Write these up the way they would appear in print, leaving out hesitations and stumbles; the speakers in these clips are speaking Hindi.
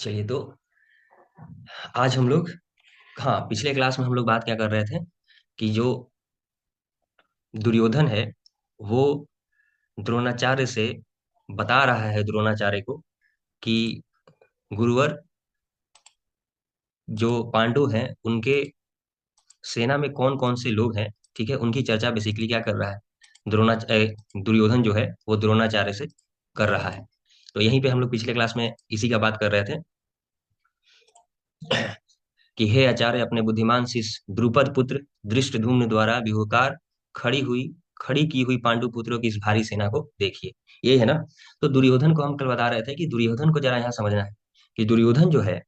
चलिए तो आज हम लोग, हाँ, पिछले क्लास में हम लोग बात क्या कर रहे थे कि जो दुर्योधन है वो द्रोणाचार्य से बता रहा है द्रोणाचार्य को कि गुरुवर, जो पांडु हैं उनके सेना में कौन कौन से लोग हैं। ठीक है, उनकी चर्चा बेसिकली क्या कर रहा है दुर्योधन जो है वो द्रोणाचार्य से कर रहा है। तो यहीं पे हम लोग पिछले क्लास में इसी का बात कर रहे थे कि हे आचार्य, अपने बुद्धिमान शिष्य द्रुपद पुत्र धृष्टद्युम्न द्वारा विहुकार खड़ी हुई खड़ी की हुई पांडु पुत्रों की इस भारी सेना को देखिए। ये है ना। तो दुर्योधन को हम कल बता रहे थे कि दुर्योधन को जरा यहाँ समझना है कि दुर्योधन जो है,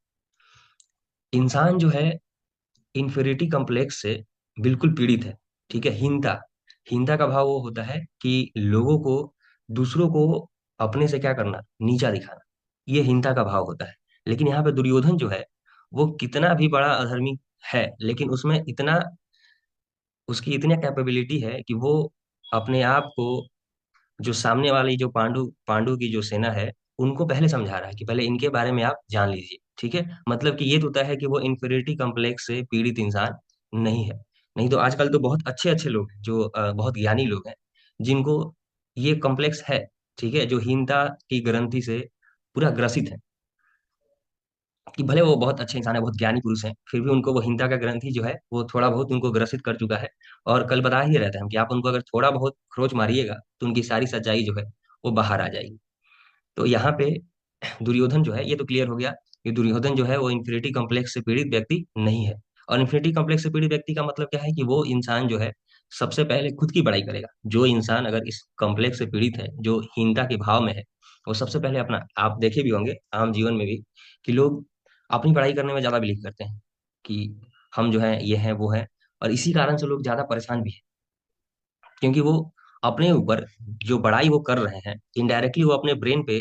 इंसान जो है, इंफीरियरिटी कॉम्प्लेक्स से बिल्कुल पीड़ित है। ठीक है, हीनता। हीनता का भाव वो होता है कि लोगों को, दूसरों को अपने से क्या करना, नीचा दिखाना। ये हीनता का भाव होता है। लेकिन यहाँ पे दुर्योधन जो है वो कितना भी बड़ा अधर्मी है, लेकिन उसमें इतना, उसकी इतनी कैपेबिलिटी है कि वो अपने आप को, जो सामने वाली जो पांडु पांडु की जो सेना है, उनको पहले समझा रहा है कि पहले इनके बारे में आप जान लीजिए। ठीक है, मतलब कि ये तो तय है कि वो इन्फीरियरिटी कॉम्प्लेक्स से पीड़ित इंसान नहीं है। नहीं तो आजकल तो बहुत अच्छे अच्छे लोग हैं जो बहुत ज्ञानी लोग हैं जिनको ये कॉम्प्लेक्स है। ठीक है, जो हीनता की ग्रंथि से पूरा ग्रसित है, कि भले वो बहुत अच्छे इंसान है, बहुत ज्ञानी पुरुष हैं, फिर भी उनको वो हिंसा का ग्रंथि जो है वो थोड़ा बहुत उनको ग्रसित कर चुका है। और कल बता ही रहते हैं कि आप उनको अगर थोड़ा बहुत खरोच मारिएगा तो उनकी सारी सच्चाई जो है वो बाहर आ जाएगी। तो यहाँ पे दुर्योधन जो है, ये तो क्लियर हो गया कि दुर्योधन जो है वो इन्फिनिटी कॉम्प्लेक्स से पीड़ित व्यक्ति नहीं है। और इन्फिनिटी कॉम्प्लेक्स से पीड़ित व्यक्ति का मतलब क्या है कि वो इंसान जो है सबसे पहले खुद की बड़ाई करेगा। जो इंसान अगर इस कॉम्प्लेक्स से पीड़ित है, जो हीनता के भाव में है, वो सबसे पहले अपना, आप देखे भी होंगे आम जीवन में भी कि लोग अपनी पढ़ाई करने में ज्यादा बिलीव करते हैं कि हम जो है ये हैं वो हैं। और इसी कारण से लोग ज्यादा परेशान भी हैं, क्योंकि वो अपने ऊपर जो बड़ाई वो कर रहे हैं, इनडायरेक्टली वो अपने ब्रेन पे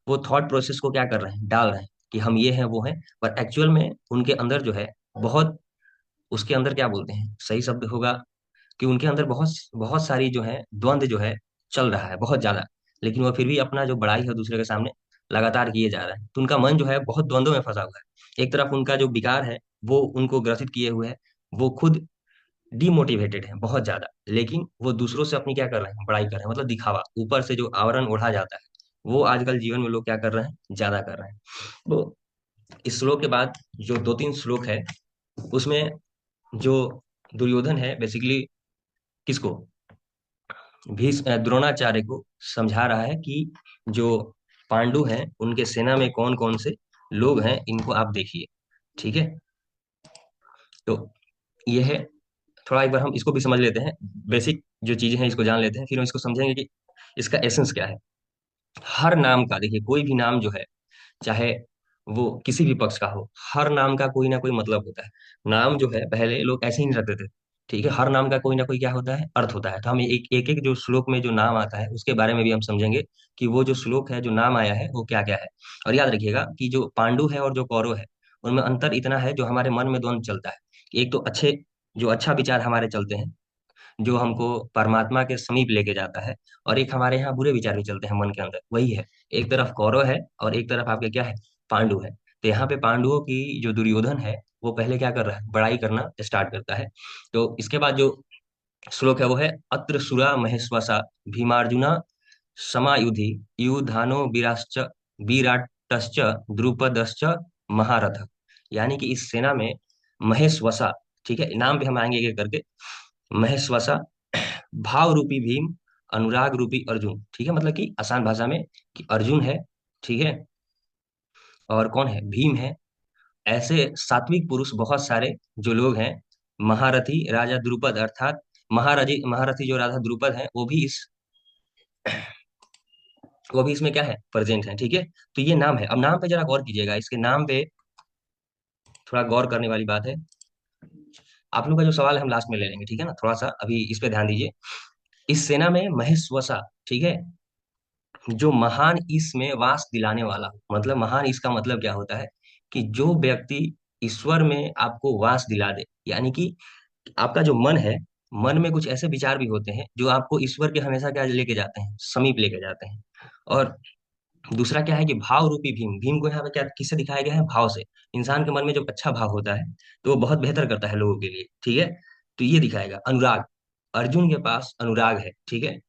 वो थॉट प्रोसेस को क्या कर रहे हैं, डाल रहे हैं कि हम ये हैं वो हैं। पर एक्चुअल में उनके अंदर जो है बहुत, उसके अंदर क्या बोलते हैं, सही शब्द होगा कि उनके अंदर बहुत बहुत सारी जो है द्वंद जो है चल रहा है बहुत ज्यादा। लेकिन वो फिर भी अपना जो बड़ाई है दूसरे के सामने लगातार किए जा रहा है। तो उनका मन जो है बहुत द्वंद्व में फंसा हुआ है। एक तरफ उनका जो विकार है वो उनको ग्रसित किए हुए है, वो खुद डिमोटिवेटेड है बहुत ज्यादा, लेकिन वो दूसरों से अपनी क्या कर रहे हैं, बड़ाई कर रहे हैं, मतलब दिखावा, ऊपर से जो आवरण ओढ़ा जाता है वो आजकल जीवन में लोग क्या कर रहे हैं, ज्यादा कर रहे हैं। तो इस श्लोक के बाद जो दो तीन श्लोक है उसमें जो दुर्योधन है बेसिकली किसको, द्रोणाचार्य को समझा रहा है कि जो पांडु हैं उनके सेना में कौन कौन से लोग हैं, इनको आप देखिए। ठीक है, तो ये है। थोड़ा एक बार हम इसको भी समझ लेते हैं, बेसिक जो चीजें हैं इसको जान लेते हैं, फिर हम इसको समझेंगे कि इसका एसेंस क्या है। हर नाम का, देखिए, कोई भी नाम जो है, चाहे वो किसी भी पक्ष का हो, हर नाम का कोई ना कोई मतलब होता है। नाम जो है पहले लोग ऐसे ही नहीं रखते थे। ठीक है, हर नाम का कोई ना कोई क्या होता है, अर्थ होता है। तो हम एक एक एक जो श्लोक में जो नाम आता है उसके बारे में भी हम समझेंगे कि वो जो श्लोक है, जो नाम आया है वो क्या क्या है। और याद रखिएगा कि जो पांडु है और जो कौरव है उनमें अंतर इतना है, जो हमारे मन में द्वंद चलता है। एक तो अच्छे, जो अच्छा विचार हमारे चलते हैं, जो हमको परमात्मा के समीप लेके जाता है, और एक हमारे यहाँ बुरे विचार भी चलते हैं मन के अंदर, वही है। एक तरफ कौरव है और एक तरफ आपके क्या है, पांडु है। तो यहाँ पे पांडुओं की जो दुर्योधन है वो पहले क्या कर रहा है, बड़ाई करना स्टार्ट करता है। तो इसके बाद जो श्लोक है वो है, अत्र सुरा महेश्वसा भीमार्जुना समायुधि युधानो वीराश्च विराटश्च द्रुपदश्च महारथ। यानी कि इस सेना में महेश्वसा, ठीक है, नाम पे हम आएंगे एक एक करके। महेश्वसा, भाव रूपी भीम, अनुराग रूपी अर्जुन। ठीक है, मतलब कि आसान भाषा में कि अर्जुन है, ठीक है, और कौन है, भीम है। ऐसे सात्विक पुरुष बहुत सारे जो लोग हैं, महारथी राजा द्रुपद, अर्थात महारथी महारथी जो राजा द्रुपद है वो भी इसमें क्या है, प्रेजेंट है। ठीक है, तो ये नाम है। अब नाम पे जरा गौर कीजिएगा, इसके नाम पे थोड़ा गौर करने वाली बात है। आप लोग का जो सवाल है हम लास्ट में ले लेंगे, ठीक है ना, थोड़ा सा अभी इस पे ध्यान दीजिए। इस सेना में महेश्वसा, ठीक है, जो महान इसमें वास दिलाने वाला हो। मतलब महान इसका मतलब क्या होता है कि जो व्यक्ति ईश्वर में आपको वास दिला दे, यानी कि आपका जो मन है, मन में कुछ ऐसे विचार भी होते हैं जो आपको ईश्वर के हमेशा क्या लेके जाते हैं, समीप लेके जाते हैं। और दूसरा क्या है कि भाव रूपी भीम, भीम को यहाँ पे क्या किससे दिखाया गया है, भाव से। इंसान के मन में जब अच्छा भाव होता है तो वो बहुत बेहतर करता है लोगों के लिए, ठीक है। तो ये दिखाएगा अनुराग, अर्जुन के पास अनुराग है, ठीक है।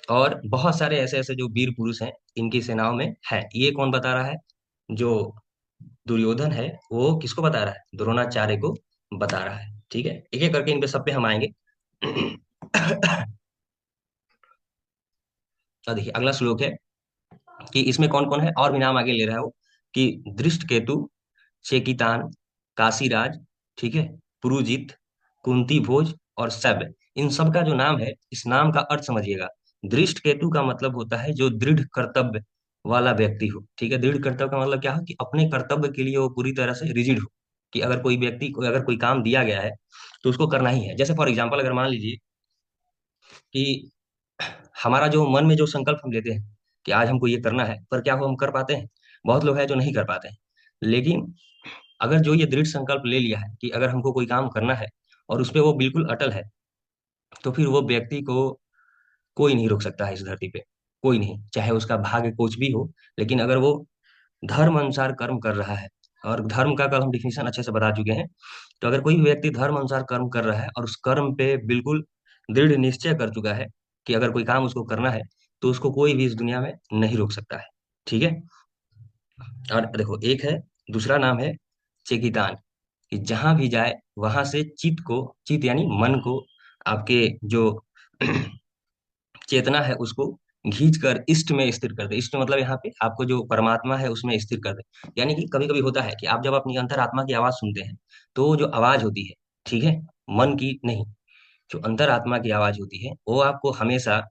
और बहुत सारे ऐसे ऐसे जो वीर पुरुष हैं इनकी सेनाओं में है। ये कौन बता रहा है, जो दुर्योधन है वो किसको बता रहा है, द्रोणाचार्य को बता रहा है, ठीक है। एक एक करके इन पे सब पे हम आएंगे। और देखिए अगला श्लोक है कि इसमें कौन कौन है, और भी नाम आगे ले रहा है वो, कि दृष्ट केतु, चेकितान, काशीराज, ठीक है, पुरुजित, कुंती भोज और शैब्य। इन सब का जो नाम है, इस नाम का अर्थ समझिएगा। दृष्ट केतु का मतलब होता है जो दृढ़ कर्तव्य वाला व्यक्ति हो, ठीक है। दृढ़ कर्तव्य का मतलब क्या हो, कि अपने कर्तव्य के लिए वो पूरी तरह से रिजिड हो, कि अगर कोई व्यक्ति को अगर कोई काम दिया गया है तो उसको करना ही है। जैसे फॉर एग्जाम्पल अगर मान लीजिए कि हमारा जो मन में जो संकल्प हम लेते हैं कि आज हमको ये करना है, पर क्या वो हम कर पाते हैं? बहुत लोग हैं जो नहीं कर पाते हैं। लेकिन अगर जो ये दृढ़ संकल्प ले लिया है कि अगर हमको कोई काम करना है और उस पे वो बिल्कुल अटल है, तो फिर वो व्यक्ति को कोई नहीं रोक सकता है इस धरती पे, कोई नहीं, चाहे उसका भाग्य कुछ भी हो। लेकिन अगर वो धर्म अनुसार कर्म कर रहा है, और धर्म का कल हम डिफिनेशन अच्छे से बता चुके हैं, तो अगर कोई व्यक्ति धर्म अनुसार कर्म कर रहा है और उस कर्म पे बिल्कुल दृढ़ निश्चय कर चुका है कि अगर कोई काम उसको करना है, तो उसको कोई भी इस दुनिया में नहीं रोक सकता है, ठीक है। और देखो एक है, दूसरा नाम है चेकितान, कि जहां भी जाए वहां से चित्त को, चित्त यानी मन को, आपके जो चेतना है उसको खींच कर इष्ट में स्थिर कर दे। इष्ट मतलब यहाँ पे आपको जो परमात्मा है उसमें स्थिर कर दे। यानी कि कभी कभी होता है कि आप जब अपनी अंतरात्मा की आवाज सुनते हैं, तो वो जो आवाज होती है, ठीक है, मन की नहीं, जो अंतरात्मा की आवाज होती है वो आपको हमेशा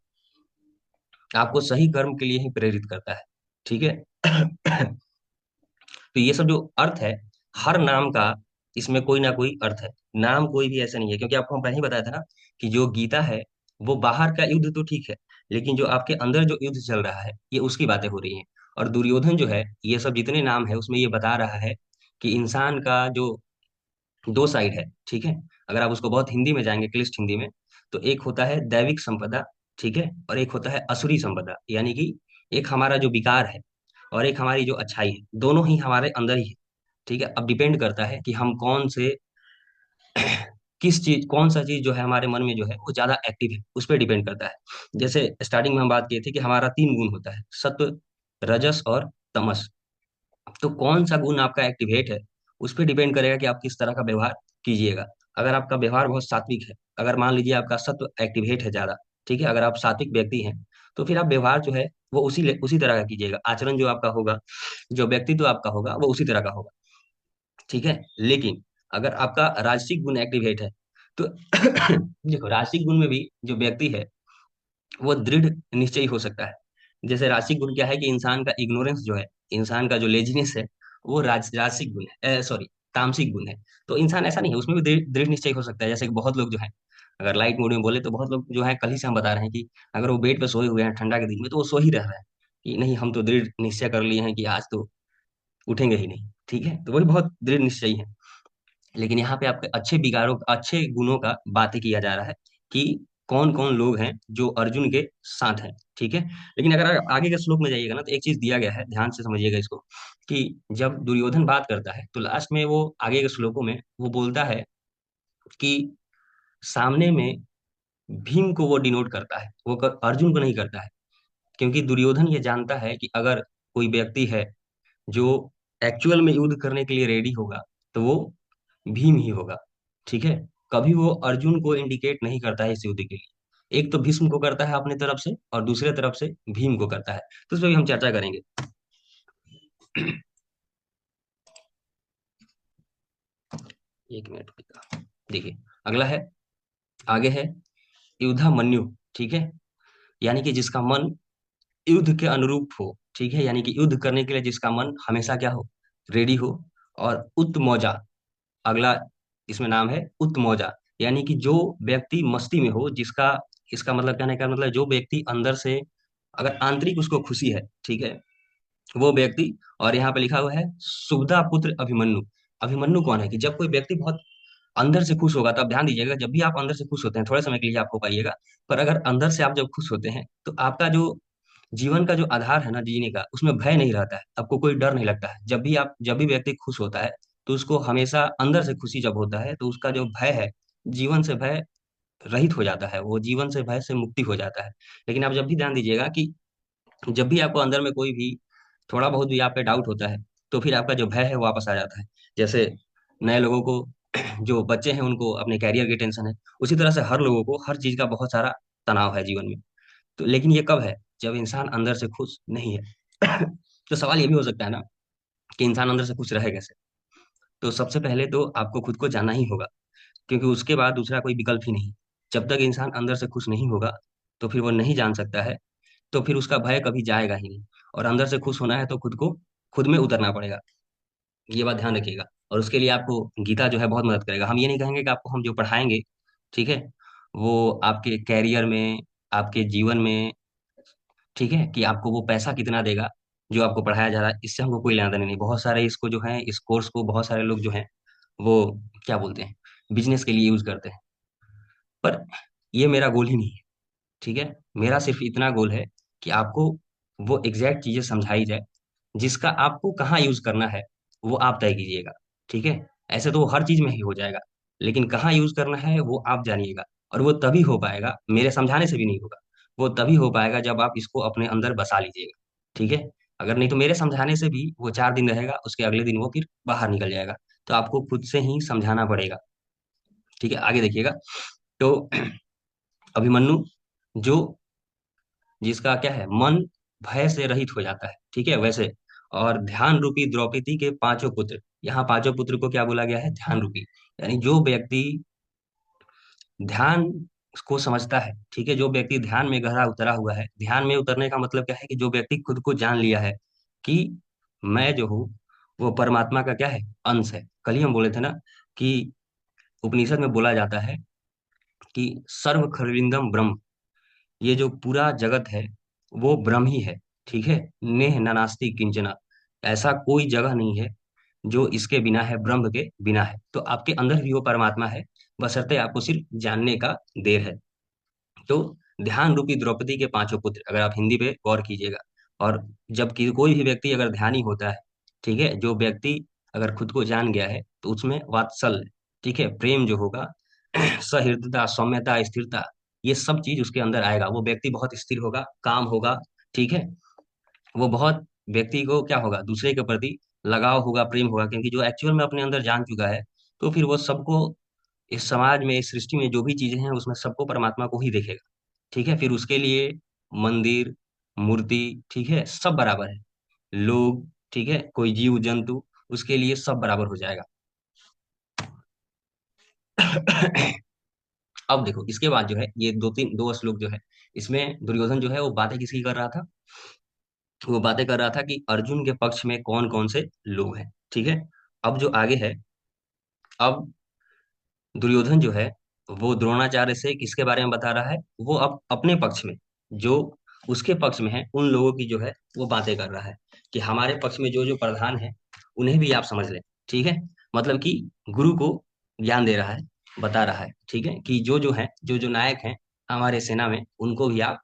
आपको सही कर्म के लिए ही प्रेरित करता है, ठीक है। तो ये सब जो अर्थ है, हर नाम का इसमें कोई ना कोई अर्थ है। नाम कोई भी ऐसा नहीं है, क्योंकि आपको हम पहले ही बताया था ना कि जो गीता है वो बाहर का युद्ध तो ठीक है, लेकिन जो आपके अंदर जो युद्ध चल रहा है ये उसकी बातें हो रही हैं। और दुर्योधन जो है, ये सब जितने नाम है उसमें ये बता रहा है कि इंसान का जो दो साइड है, ठीक है। अगर आप उसको बहुत हिंदी में जाएंगे, क्लिष्ट हिंदी में, तो एक होता है दैविक संपदा, ठीक है, और एक होता है असुरी संपदा। यानी कि एक हमारा जो विकार है और एक हमारी जो अच्छाई है, दोनों ही हमारे अंदर ही है, ठीक है। अब डिपेंड करता है कि हम कौन से किस चीज, कौन सा चीज जो है हमारे मन में जो है वो ज्यादा एक्टिव है, उस पर डिपेंड करता है। जैसे स्टार्टिंग में हम बात किए थे कि हमारा तीन गुण होता है, सत्व, रजस और तमस। तो कौन सा गुण आपका एक्टिवेट है, उस पर डिपेंड करेगा कि आप किस तरह का व्यवहार कीजिएगा। अगर आपका व्यवहार बहुत सात्विक है, अगर मान लीजिए आपका सत्व एक्टिवेट है ज्यादा, ठीक है, अगर आप सात्विक व्यक्ति हैं, तो फिर आप व्यवहार जो है वो उसी तरह का कीजिएगा। आचरण जो आपका होगा, जो व्यक्तित्व आपका होगा वो उसी तरह का होगा, ठीक है। लेकिन अगर आपका राजसिक गुण एक्टिवेट है, तो देखो राजसिक गुण में भी जो व्यक्ति है वो दृढ़ निश्चयी हो सकता है। जैसे राजसिक गुण क्या है कि इंसान का इग्नोरेंस जो है, इंसान का जो लेजीनेस है, वो राजसिक गुण है, सॉरी, तामसिक गुण है। तो इंसान ऐसा नहीं है, उसमें भी दृढ़ दृढ़ निश्चय हो सकता है। जैसे कि बहुत लोग जो है, अगर लाइट मोड में बोले तो बहुत लोग जो है, कल ही से हम बता रहे हैं कि अगर वो बेड पे सोए हुए हैं ठंडा के दिन में, तो वो सो ही रह रहा है कि नहीं, हम तो दृढ़ निश्चय कर लिए हैं कि आज तो उठेंगे ही नहीं, ठीक है। तो वही बहुत दृढ़ निश्चयी है। लेकिन यहाँ पे आपके अच्छे विकारों, अच्छे गुणों का बातें किया जा रहा है कि कौन कौन लोग हैं जो अर्जुन के साथ हैं, ठीक है। लेकिन अगर आप आगे के श्लोक में जाइएगा ना, तो एक चीज दिया गया है, ध्यान से समझिएगा इसको, कि जब दुर्योधन बात करता है तो लास्ट में वो आगे के श्लोकों में वो बोलता है कि सामने में भीम को वो डिनोट करता है, वो अर्जुन को नहीं करता है। क्योंकि दुर्योधन ये जानता है कि अगर कोई व्यक्ति है जो एक्चुअल में युद्ध करने के लिए रेडी होगा, तो वो भीम ही होगा, ठीक है। कभी वो अर्जुन को इंडिकेट नहीं करता है इस युद्ध के लिए। एक तो भीष्म को करता है अपनी तरफ से, और दूसरे तरफ से भीम को करता है। तो इस पर भी हम चर्चा करेंगे। एक मिनट रुकिएगा। देखिए अगला है, आगे है युद्धामन्यु, ठीक है। यानी कि जिसका मन युद्ध के अनुरूप हो, ठीक है, यानी कि युद्ध करने के लिए जिसका मन हमेशा क्या हो, रेडी हो। और उत्तमौजा, अगला इसमें नाम है उत्तमौजा, यानी कि जो व्यक्ति मस्ती में हो, जिसका, इसका मतलब कहने का मतलब जो व्यक्ति अंदर से अगर आंतरिक उसको खुशी है, ठीक है, वो व्यक्ति। और यहाँ पे लिखा हुआ है सुभदा पुत्र अभिमन्यु। अभिमन्यु कौन है, कि जब कोई व्यक्ति बहुत अंदर से खुश होगा, तब ध्यान दीजिएगा, जब भी आप अंदर से खुश होते हैं, थोड़े समय के लिए आप हो पाइएगा, पर अगर अंदर से आप जब खुश होते हैं तो आपका जो जीवन का जो आधार है ना जीने का, उसमें भय नहीं रहता है, आपको कोई डर नहीं लगता है। जब भी व्यक्ति खुश होता है, तो उसको हमेशा अंदर से खुशी जब होता है, तो उसका जो भय है, जीवन से भय रहित हो जाता है, वो जीवन से भय से मुक्ति हो जाता है। लेकिन आप जब भी ध्यान दीजिएगा कि जब भी आपको अंदर में कोई भी थोड़ा बहुत भी आप पे डाउट होता है, तो फिर आपका जो भय है वो वापस आ जाता है। जैसे नए लोगों को, जो बच्चे हैं उनको अपने कैरियर की टेंशन है, उसी तरह से हर लोगों को हर चीज का बहुत सारा तनाव है जीवन में। तो लेकिन ये कब है? जब इंसान अंदर से खुश नहीं है। तो सवाल ये भी हो सकता है ना कि इंसान अंदर से खुश रहे कैसे? तो सबसे पहले तो आपको खुद को जानना ही होगा, क्योंकि उसके बाद दूसरा कोई विकल्प ही नहीं। जब तक इंसान अंदर से खुश नहीं होगा, तो फिर वो नहीं जान सकता है, तो फिर उसका भय कभी जाएगा ही नहीं। और अंदर से खुश होना है तो खुद को खुद में उतरना पड़ेगा, ये बात ध्यान रखिएगा। और उसके लिए आपको गीता जो है बहुत मदद करेगा। हम ये नहीं कहेंगे कि आपको हम जो पढ़ाएंगे, ठीक है, वो आपके कैरियर में, आपके जीवन में, ठीक है, कि आपको वो पैसा कितना देगा जो आपको पढ़ाया जा रहा है, इससे हमको कोई लेना देना नहीं। बहुत सारे इसको जो है, इस कोर्स को बहुत सारे लोग जो हैं वो क्या बोलते हैं, बिजनेस के लिए यूज करते हैं। पर ये मेरा गोल ही नहीं है, ठीक है। मेरा सिर्फ इतना गोल है कि आपको वो एग्जैक्ट चीजें समझाई जाए, जिसका आपको कहाँ यूज करना है वो आप तय कीजिएगा, ठीक है। ऐसे तो वो हर चीज में ही हो जाएगा, लेकिन कहाँ यूज करना है वो आप जानिएगा। और वो तभी हो पाएगा, मेरे समझाने से भी नहीं होगा। वो तभी हो पाएगा जब आप इसको अपने अंदर बसा लीजिएगा, ठीक है। अगर नहीं तो मेरे समझाने से भी वो 4 दिन रहेगा, उसके अगले दिन वो फिर बाहर निकल जाएगा। तो आपको खुद से ही समझाना पड़ेगा, ठीक है। आगे देखिएगा। तो अभिमन्यु, जो जिसका क्या है, मन भय से रहित हो जाता है, ठीक है, वैसे। और ध्यान रूपी द्रौपदी के पांचों पुत्र, यहाँ पांचों पुत्र को क्या बोला गया है? ध्यान रूपी। यानी जो व्यक्ति ध्यान को समझता है, ठीक है, जो व्यक्ति ध्यान में गहरा उतरा हुआ है। ध्यान में उतरने का मतलब क्या है? कि जो व्यक्ति खुद को जान लिया है कि मैं जो हूँ वो परमात्मा का क्या है, अंश है। कल ही हम बोले थे ना कि उपनिषद में बोला जाता है कि सर्व खरविंदम ब्रह्म, ये जो पूरा जगत है वो ब्रह्म ही है, ठीक है। नेह नानास्ति किंचना, ऐसा कोई जगह नहीं है जो इसके बिना है, ब्रह्म के बिना है। तो आपके अंदर भी वो परमात्मा है, बशर्ते आपको सिर्फ जानने का देर है। तो ध्यान रूपी द्रौपदी के पांचों पुत्र, अगर आप हिंदी पे गौर कीजिएगा। और कोई भी व्यक्ति अगर ध्यानी होता है, ठीक है, जो व्यक्ति अगर खुद को जान गया है, तो उसमें वात्सल्य, ठीक है, प्रेम जो होगा, सहृदयता, सौम्यता, स्थिरता, ये सब चीज उसके अंदर आएगा। वो व्यक्ति बहुत स्थिर होगा, काम होगा, ठीक है। वो बहुत व्यक्ति को क्या होगा, दूसरे के प्रति लगाव होगा, प्रेम होगा, क्योंकि जो एक्चुअल में अपने अंदर जान चुका है। तो फिर वो सबको, इस समाज में, इस सृष्टि में जो भी चीजें हैं उसमें सबको परमात्मा को ही देखेगा, ठीक है। फिर उसके लिए मंदिर, मूर्ति, ठीक है, सब बराबर है। लोग, ठीक है, कोई जीव जंतु, उसके लिए सब बराबर हो जाएगा। अब देखो, इसके बाद जो है ये दो श्लोक जो है, इसमें दुर्योधन जो है वो बातें किसकी कर रहा था? वो बातें कर रहा था कि अर्जुन के पक्ष में कौन कौन से लोग हैं, ठीक है। अब जो आगे है, अब दुर्योधन जो है वो द्रोणाचार्य से किसके बारे में बता रहा है? वो अब अपने पक्ष में, जो उसके पक्ष में है, उन लोगों की जो है वो बातें कर रहा है कि हमारे पक्ष में जो जो प्रधान है उन्हें भी आप समझ लें, ठीक है। मतलब कि गुरु को ज्ञान दे रहा है, बता रहा है, ठीक है, कि जो जो है, जो जो नायक हैं हमारे सेना में, उनको भी आप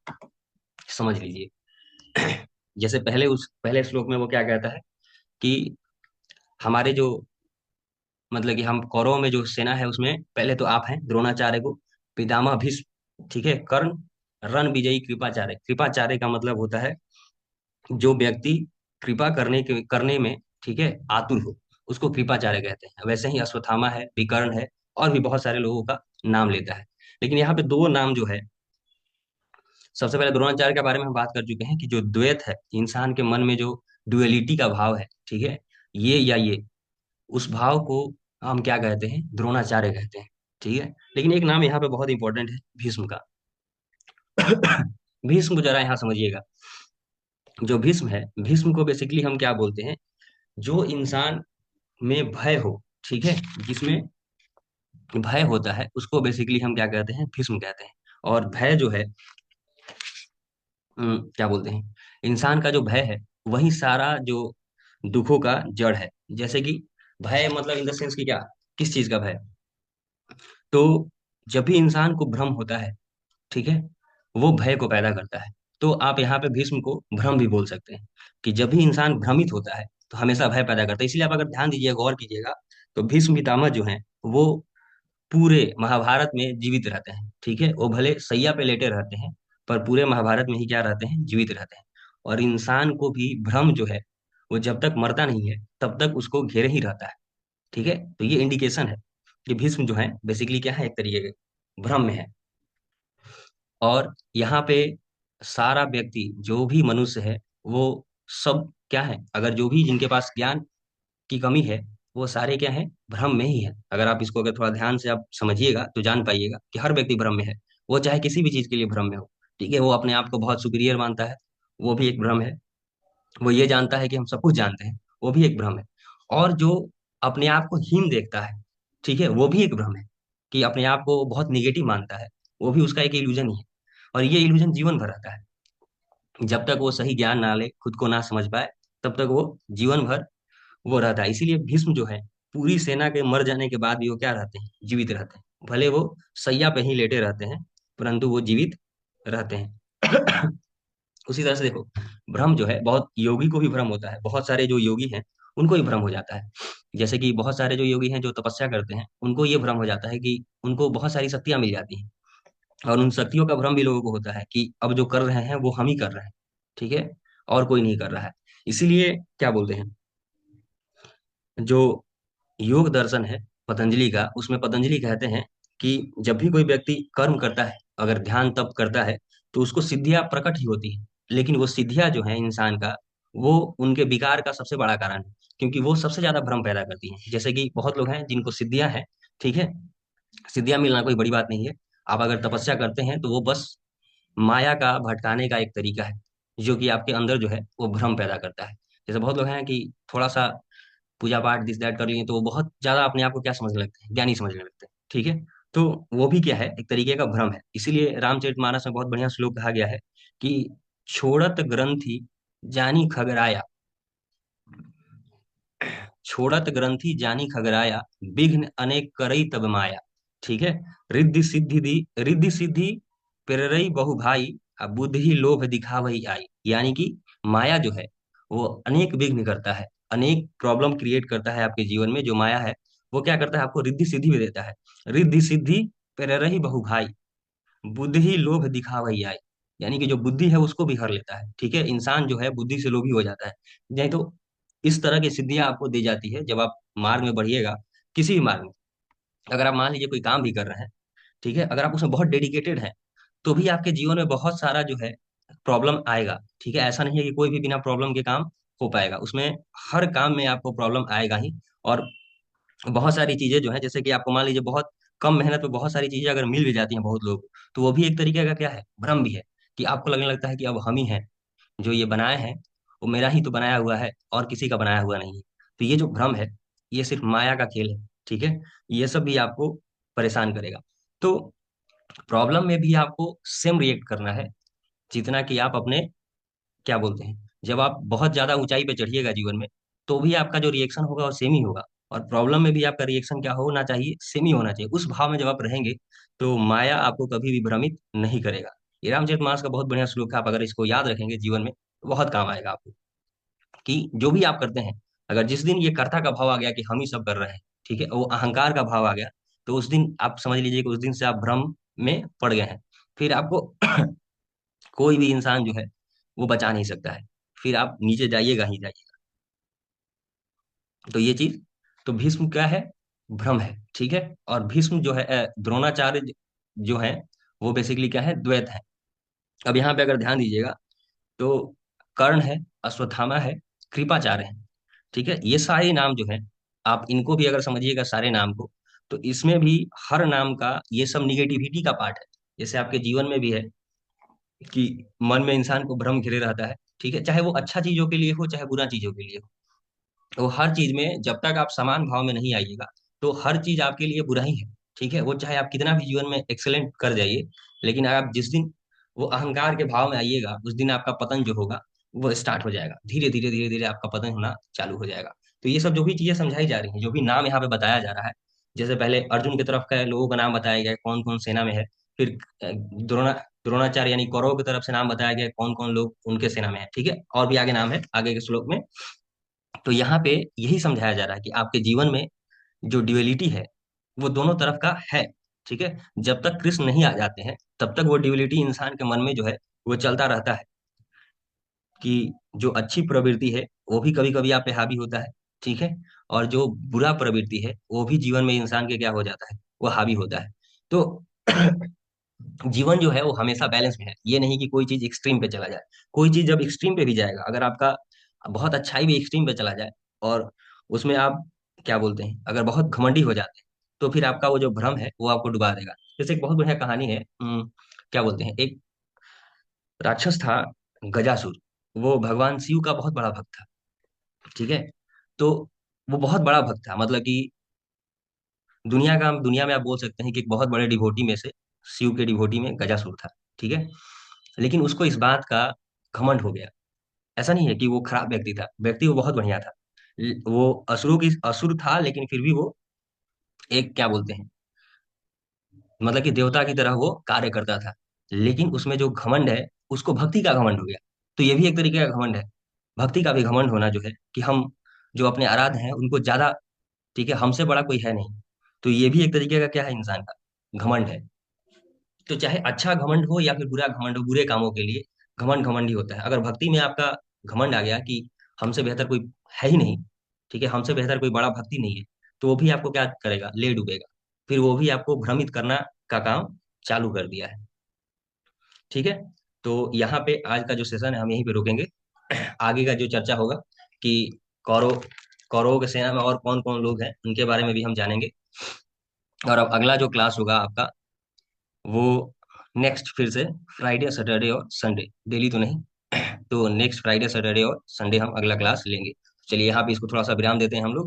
समझ लीजिए। जैसे पहले श्लोक में वो क्या कहता है कि हमारे जो, मतलब कि हम कौरवों में जो सेना है उसमें पहले तो आप हैं द्रोणाचार्य को, पितामह भीष्म, ठीक है, कर्ण, रण विजयी कृपाचार्य। कृपाचार्य का मतलब होता है जो व्यक्ति कृपा करने में, ठीक है, आतुर हो, उसको कृपाचार्य कहते हैं। वैसे ही अश्वत्थामा है, विकर्ण है, और भी बहुत सारे लोगों का नाम लेता है। लेकिन यहाँ पे दो नाम जो है, सबसे पहले द्रोणाचार्य के बारे में हम बात कर चुके हैं कि जो द्वैत है, इंसान के मन में जो डुअलिटी का भाव है, ठीक है, ये या ये, उस भाव को हम क्या कहते हैं? द्रोणाचार्य कहते हैं, ठीक है। लेकिन एक नाम यहाँ पे बहुत इंपॉर्टेंट है, भीष्म का। भीष्म को जरा यहाँ समझिएगा। जो भीष्म है, भीष्म को बेसिकली हम क्या बोलते हैं? जो इंसान में भय हो, ठीक है, जिसमें भय होता है, उसको बेसिकली हम क्या कहते हैं? भीष्म कहते हैं। और भय जो है, क्या बोलते हैं, इंसान का जो भय है, वही सारा जो दुखों का जड़ है। जैसे कि भय मतलब इन द सेंस कि क्या, किस चीज का भय? तो जब भी इंसान को भ्रम होता है, ठीक है, वो भय को पैदा करता है। तो आप यहाँ पे भीष्म को भ्रम भी बोल सकते हैं, कि जब भी इंसान भ्रमित होता है तो हमेशा भय पैदा करता है। इसलिए आप अगर ध्यान दीजिएगा, गौर कीजिएगा, तो भीष्म पितामह जो हैं वो पूरे महाभारत में जीवित रहते हैं। ठीक है, वो भले सैया पे लेटे रहते हैं, पर पूरे महाभारत में ही क्या रहते हैं, जीवित रहते हैं। और इंसान को भी भ्रम जो है, वो जब तक मरता नहीं है तब तक उसको घेरे ही रहता है। ठीक है, तो ये इंडिकेशन है कि भीष्म जो है बेसिकली क्या है, एक तरीके के भ्रम में है। और यहाँ पे सारा व्यक्ति जो भी मनुष्य है, वो सब क्या है, अगर जो भी जिनके पास ज्ञान की कमी है, वो सारे क्या है, भ्रम में ही है। अगर आप इसको अगर थोड़ा ध्यान से आप समझिएगा तो जान पाइएगा कि हर व्यक्ति भ्रम में है। वो चाहे किसी भी चीज के लिए भ्रम में हो। ठीक है, वो अपने आप को बहुत सुपीरियर मानता है, वो भी एक भ्रम है। वो ये जानता है कि हम सब कुछ जानते हैं, वो भी एक भ्रम है। और जो अपने आप को हीन देखता है, ठीक है, वो भी एक भ्रम है, कि अपने आप को बहुत निगेटिव मानता है, वो भी उसका एक इल्यूजन ही है। और ये इल्यूजन जीवन भर रहता है। जब तक वो सही ज्ञान ना ले, खुद को ना समझ पाए, तब तक वो जीवन भर वो रहता है। इसीलिए भीष्म जो है, पूरी सेना के मर जाने के बाद भी वो क्या रहते हैं, जीवित रहते हैं। भले वो सैया पे ही लेटे रहते हैं, परंतु वो जीवित रहते हैं। उसी तरह से देखो, भ्रम जो है, बहुत योगी को भी भ्रम होता है। बहुत सारे जो योगी हैं उनको भी भ्रम हो जाता है। जैसे कि बहुत सारे जो योगी हैं जो तपस्या करते हैं, उनको ये भ्रम हो जाता है कि उनको बहुत सारी शक्तियां मिल जाती हैं। और उन शक्तियों का भ्रम भी लोगों को होता है कि अब जो कर रहे हैं वो हम ही कर रहे हैं। ठीक है, और कोई नहीं कर रहा है। इसीलिए क्या बोलते हैं, जो योग दर्शन है पतंजलि का, उसमें पतंजलि कहते हैं कि जब भी कोई व्यक्ति कर्म करता है, अगर ध्यान तप करता है, तो उसको सिद्धियां प्रकट ही होती है। लेकिन वो सिद्धियां जो है इंसान का, वो उनके विकार का सबसे बड़ा कारण है। क्योंकि वो सबसे ज्यादा भ्रम पैदा करती हैं। जैसे कि बहुत लोग हैं जिनको सिद्धियां हैं, ठीक है, सिद्धियां मिलना कोई बड़ी बात नहीं है। आप अगर तपस्या करते हैं तो वो बस माया का भटकाने का एक तरीका है, जो कि आपके अंदर जो है वो भ्रम पैदा करता है। जैसे बहुत लोग हैं कि थोड़ा सा पूजा पाठ दिस दैट कर लिए तो वो बहुत ज्यादा अपने आप को क्या समझने लगते हैं, ज्ञानी समझने लगते हैं। ठीक है, तो वो भी क्या है, एक तरीके का भ्रम है। इसीलिए रामचरितमानस में बहुत बढ़िया श्लोक कहा गया है कि छोड़त ग्रंथि जानी खगराया, छोड़त ग्रंथि जानी खगराया, विघ्न अनेक करई तब माया। ठीक है, रिद्धि सिद्धि प्रेरई बहु भाई, अब बुद्धि लोभ दिखावही आई। यानी कि माया जो है वो अनेक विघ्न करता है, अनेक प्रॉब्लम क्रिएट करता है आपके जीवन में। जो माया है वो क्या करता है, आपको रिद्धि सिद्धि भी देता है। रिद्धि सिद्धि प्रेरई बहु भाई, बुद्धि लोभ दिखावही आई। यानी कि जो बुद्धि है उसको भी हर लेता है। ठीक है, इंसान जो है बुद्धि से लोभी हो जाता है। नहीं तो इस तरह की सिद्धियां आपको दी जाती है जब आप मार्ग में बढ़िएगा, किसी भी मार्ग में। अगर आप मान लीजिए कोई काम भी कर रहे हैं, ठीक है, अगर आप उसमें बहुत डेडिकेटेड हैं, तो भी आपके जीवन में बहुत सारा जो है प्रॉब्लम आएगा। ठीक है, ऐसा नहीं है कि कोई भी बिना प्रॉब्लम के काम हो पाएगा उसमें। हर काम में आपको प्रॉब्लम आएगा ही। और बहुत सारी चीजें जो है, जैसे कि आपको मान लीजिए बहुत कम मेहनत में बहुत सारी चीजें अगर मिल भी जाती हैं बहुत लोग, तो वो भी एक तरीके का क्या है, भ्रम भी है। कि आपको लगने लगता है कि अब हम ही हैं जो ये बनाए हैं, वो मेरा ही तो बनाया हुआ है और किसी का बनाया हुआ नहीं है। तो ये जो भ्रम है, ये सिर्फ माया का खेल है। ठीक है, ये सब भी आपको परेशान करेगा। तो प्रॉब्लम में भी आपको सेम रिएक्ट करना है जितना कि आप अपने क्या बोलते हैं, जब आप बहुत ज्यादा ऊंचाई पे चढ़िएगा जीवन में, तो भी आपका जो रिएक्शन होगा वो सेम ही होगा। और प्रॉब्लम में भी आपका रिएक्शन क्या होना चाहिए, सेम ही होना चाहिए। उस भाव में जब आप रहेंगे, तो माया आपको कभी भी भ्रमित नहीं करेगा। ये रामचरितमानस का बहुत बढ़िया श्लोक है। आप अगर इसको याद रखेंगे जीवन में, तो बहुत काम आएगा आपको। कि जो भी आप करते हैं, अगर जिस दिन ये कर्ता का भाव आ गया कि हम ही सब कर रहे हैं, ठीक है, वो अहंकार का भाव आ गया, तो उस दिन आप समझ लीजिए कि उस दिन से आप भ्रम में पड़ गए हैं। फिर आपको कोई भी इंसान जो है वो बचा नहीं सकता है। फिर आप नीचे जाइएगा ही जाइएगा। तो ये चीज, तो भीष्म क्या है, भ्रम है। ठीक है, और भीष्म जो है द्रोणाचार्य जो है, वो बेसिकली क्या है, द्वैत है। अब यहाँ पे अगर ध्यान दीजिएगा, तो कर्ण है, अश्वत्थामा है, कृपाचार्य है। ठीक है, ये सारे नाम जो है, आप इनको भी अगर समझिएगा सारे नाम को, तो इसमें भी हर नाम का ये सब निगेटिविटी का पार्ट है। जैसे आपके जीवन में भी है कि मन में इंसान को भ्रम घिरे रहता है। ठीक है, चाहे वो अच्छा चीजों के लिए हो चाहे बुरा चीजों के लिए हो। तो हर चीज में जब तक आप समान भाव में नहीं आइएगा, तो हर चीज आपके लिए बुरा ही है। ठीक है, वो चाहे आप कितना भी जीवन में एक्सेलेंट कर जाइए, लेकिन अगर आप जिस दिन वो अहंकार के भाव में आइएगा, उस दिन आपका पतन जो होगा वो स्टार्ट हो जाएगा। धीरे धीरे धीरे धीरे आपका पतन होना चालू हो जाएगा। तो ये सब जो भी चीजें समझाई जा रही हैं, जो भी नाम यहाँ पे बताया जा रहा है, जैसे पहले अर्जुन की तरफ का लोगों का नाम बताया गया कौन कौन सेना में है, फिर द्रोणा द्रोणाचार्य यानी कौरवों की तरफ से नाम बताया गया कौन कौन लोग उनके सेना में है, ठीक है। और भी आगे नाम है आगे के श्लोक में। तो यहाँ पे यही समझाया जा रहा है कि आपके जीवन में जो ड्युअलिटी है वो दोनों तरफ का है, ठीक है। जब तक कृष्ण नहीं आ जाते हैं तब तक वो ड्युअलिटी इंसान के मन में जो है वो चलता रहता है, कि जो अच्छी प्रवृत्ति है वो भी कभी कभी आप पे हावी होता है, ठीक है। और जो बुरा प्रवृत्ति है वो भी जीवन में इंसान के क्या हो जाता है, वो हावी होता है। तो जीवन जो है वो हमेशा बैलेंस में है, ये नहीं कि कोई चीज एक्सट्रीम पे चला जाए। कोई चीज जब एक्सट्रीम पे भी जाएगा, अगर आपका बहुत अच्छाई भी एक्सट्रीम पे चला जाए और उसमें आप क्या बोलते हैं अगर बहुत घमंडी हो जाते हैं, तो फिर आपका वो जो भ्रम है वो आपको डुबा देगा। जैसे एक बहुत बढ़िया कहानी है, क्या बोलते हैं, एक राक्षस था गजासुर। वो भगवान शिव का बहुत बड़ा भक्त था, ठीक है। तो वो बहुत बड़ा भक्त था, मतलब कि दुनिया में आप बोल सकते हैं कि एक बहुत बड़े डिवोटी में से शिव के डिवोटी में गजासुर था, ठीक है। लेकिन उसको इस बात का घमंड हो गया। ऐसा नहीं है कि वो खराब व्यक्ति था, व्यक्ति वो बहुत बढ़िया था। वो असुर था, लेकिन फिर भी वो एक क्या बोलते हैं, मतलब कि देवता की तरह वो कार्य करता था। लेकिन उसमें जो घमंड है, उसको भक्ति का घमंड हो गया। तो ये भी एक तरीके का घमंड है। भक्ति का भी घमंड होना जो है कि हम जो अपने आराध्य हैं उनको ज्यादा, ठीक है, हमसे बड़ा कोई है नहीं। तो ये भी एक तरीके का क्या है, इंसान का घमंड है। तो चाहे अच्छा घमंड हो या फिर बुरा घमंड हो, बुरे कामों के लिए घमंड घमंड ही होता है। अगर भक्ति में आपका घमंड आ गया कि हमसे बेहतर कोई है ही नहीं, ठीक है, हमसे बेहतर कोई बड़ा भक्ति नहीं है, तो वो भी आपको क्या करेगा, ले डूबेगा। फिर वो भी आपको भ्रमित करना का काम चालू कर दिया है, ठीक है। तो यहाँ पे आज का जो सेशन है हम यहीं पे रोकेंगे। आगे का जो चर्चा होगा कि कौरव कौरवों की सेना में और कौन कौन लोग हैं उनके बारे में भी हम जानेंगे। और अब अगला जो क्लास होगा आपका, वो नेक्स्ट फिर से फ्राइडे सैटरडे और संडे, डेली तो नहीं। तो नेक्स्ट फ्राइडे सैटरडे और संडे हम अगला क्लास लेंगे। चलिए यहाँ पे इसको थोड़ा सा विराम देते हैं हम लोग।